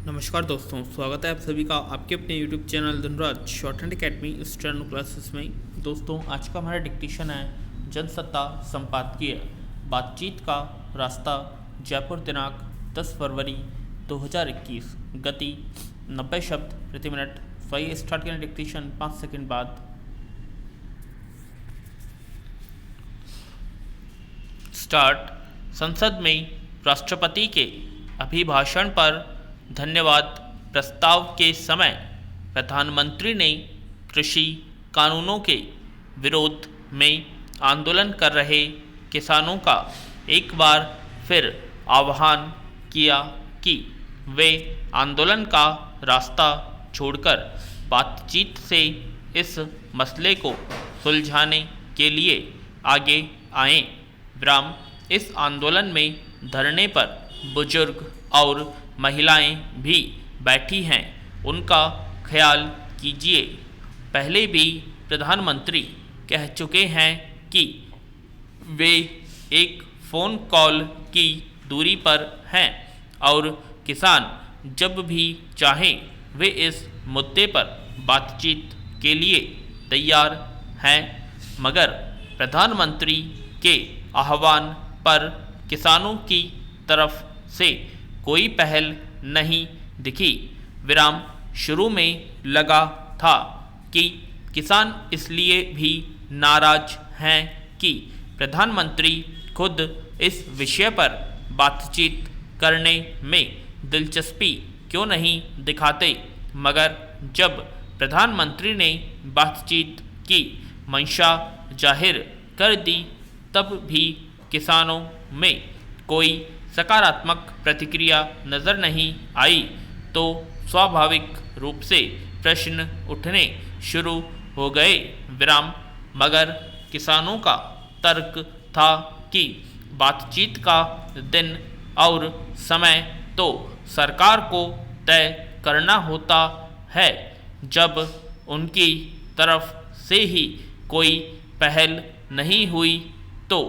नमस्कार दोस्तों, स्वागत है आप सभी का आपके अपने YouTube channel Dhanraj short hand academy steno classes में। दोस्तों, आज का हमारा डिक्टेशन है जनसत्ता संपादकीय बातचीत का रास्ता, जयपुर, दिनांक 10 फरवरी 2021। गति 90 शब्द प्रति मिनट। सही स्टार्ट करने डिक्टेशन 5 सेकंड बाद। स्टार्ट। संसद में राष्ट्रपति के अभिभाषण पर धन्यवाद प्रस्ताव के समय प्रधानमंत्री ने कृषि कानूनों के विरोध में आंदोलन कर रहे किसानों का एक बार फिर आह्वान किया कि वे आंदोलन का रास्ता छोड़कर बातचीत से इस मसले को सुलझाने के लिए आगे आएं। विराम। इस आंदोलन में धरने पर बुजुर्ग और महिलाएं भी बैठी हैं, उनका ख्याल कीजिए। पहले भी प्रधानमंत्री कह चुके हैं कि वे एक फ़ोन कॉल की दूरी पर हैं और किसान जब भी चाहें वे इस मुद्दे पर बातचीत के लिए तैयार हैं, मगर प्रधानमंत्री के आह्वान पर किसानों की तरफ से कोई पहल नहीं दिखी। विराम। शुरू में लगा था कि किसान इसलिए भी नाराज हैं कि प्रधानमंत्री खुद इस विषय पर बातचीत करने में दिलचस्पी क्यों नहीं दिखाते, मगर जब प्रधानमंत्री ने बातचीत की मंशा जाहिर कर दी तब भी किसानों में कोई सकारात्मक प्रतिक्रिया नज़र नहीं आई, तो स्वाभाविक रूप से प्रश्न उठने शुरू हो गए। विराम। मगर किसानों का तर्क था कि बातचीत का दिन और समय तो सरकार को तय करना होता है, जब उनकी तरफ से ही कोई पहल नहीं हुई तो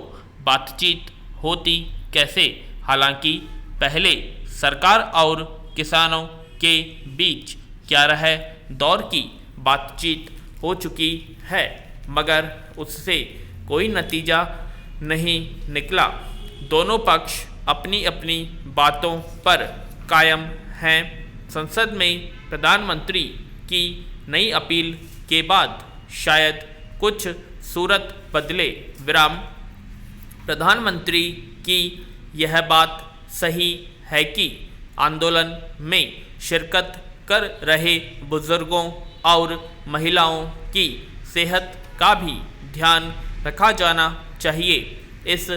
बातचीत होती कैसे। हालांकि पहले सरकार और किसानों के बीच 11 दौर की बातचीत हो चुकी है, मगर उससे कोई नतीजा नहीं निकला। दोनों पक्ष अपनी अपनी बातों पर कायम हैं। संसद में प्रधानमंत्री की नई अपील के बाद शायद कुछ सूरत बदले। विराम। प्रधानमंत्री की यह बात सही है कि आंदोलन में शिरकत कर रहे बुजुर्गों और महिलाओं की सेहत का भी ध्यान रखा जाना चाहिए। इस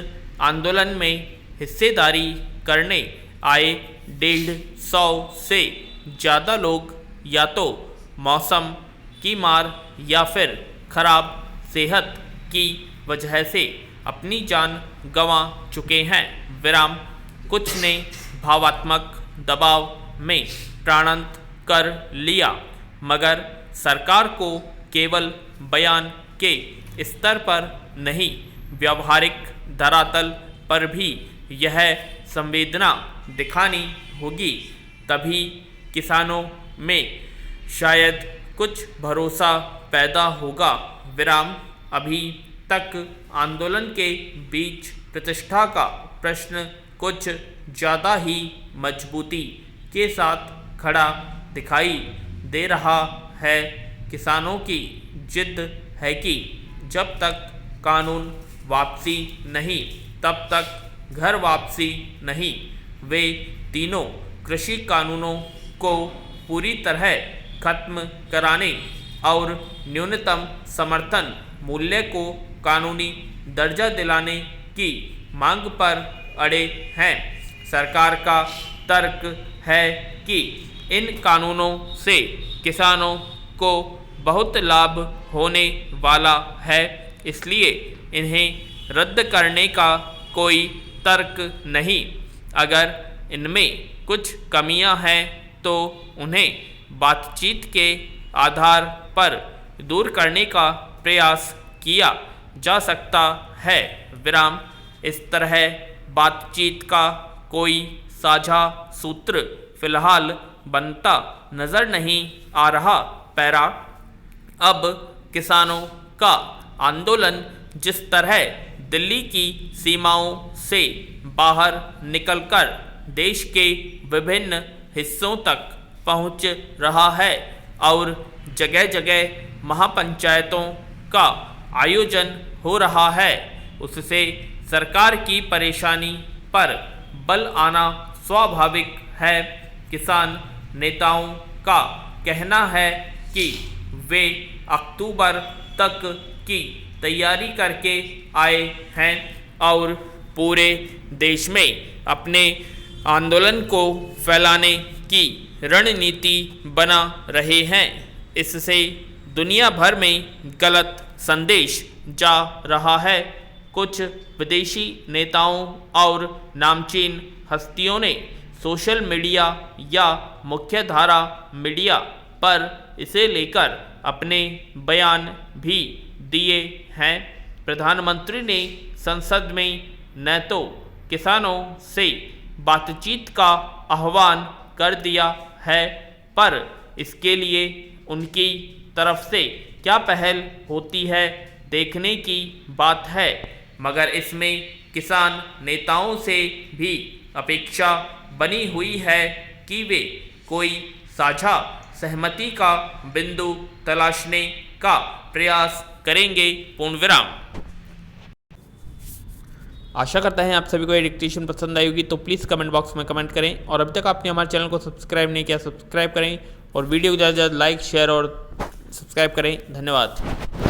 आंदोलन में हिस्सेदारी करने आए 150 से ज़्यादा लोग या तो मौसम की मार या फिर खराब सेहत की वजह से अपनी जान गंवा चुके हैं। विराम। कुछ ने भावात्मक दबाव में प्राणांत कर लिया, मगर सरकार को केवल बयान के स्तर पर नहीं, व्यावहारिक धरातल पर भी यह संवेदना दिखानी होगी, तभी किसानों में शायद कुछ भरोसा पैदा होगा। विराम। अभी तक आंदोलन के बीच प्रतिष्ठा का प्रश्न कुछ ज़्यादा ही मजबूती के साथ खड़ा दिखाई दे रहा है। किसानों की जिद है कि जब तक कानून वापसी नहीं तब तक घर वापसी नहीं। वे तीनों कृषि कानूनों को पूरी तरह खत्म कराने और न्यूनतम समर्थन मूल्य को कानूनी दर्जा दिलाने की मांग पर अड़े हैं। सरकार का तर्क है कि इन कानूनों से किसानों को बहुत लाभ होने वाला है, इसलिए इन्हें रद्द करने का कोई तर्क नहीं। अगर इनमें कुछ कमियां हैं तो उन्हें बातचीत के आधार पर दूर करने का प्रयास किया जा सकता है। विराम। इस तरह बातचीत का कोई साझा सूत्र फिलहाल बनता नजर नहीं आ रहा। पैरा, अब किसानों का आंदोलन जिस तरह दिल्ली की सीमाओं से बाहर निकलकर देश के विभिन्न हिस्सों तक पहुंच रहा है और जगह जगह महापंचायतों का आयोजन हो रहा है, उससे सरकार की परेशानी पर बल आना स्वाभाविक है। किसान नेताओं का कहना है कि वे अक्टूबर तक की तैयारी करके आए हैं और पूरे देश में अपने आंदोलन को फैलाने की रणनीति बना रहे हैं। इससे दुनिया भर में गलत संदेश जा रहा है। कुछ विदेशी नेताओं और नामचीन हस्तियों ने सोशल मीडिया या मुख्यधारा मीडिया पर इसे लेकर अपने बयान भी दिए हैं। प्रधानमंत्री ने संसद में न तो किसानों से बातचीत का आह्वान कर दिया है, पर इसके लिए उनकी तरफ से क्या पहल होती है देखने की बात है। मगर इसमें किसान नेताओं से भी अपेक्षा बनी हुई है कि वे कोई साझा सहमति का बिंदु तलाशने का प्रयास करेंगे। पूर्णविराम। आशा करता है आप सभी को ये डिक्टेशन पसंद आई होगी, तो प्लीज़ कमेंट बॉक्स में कमेंट करें और अभी तक आपने हमारे चैनल को सब्सक्राइब नहीं किया सब्सक्राइब करें और वीडियो को ज़्यादा से ज़्यादा लाइक शेयर और सब्सक्राइब करें। धन्यवाद।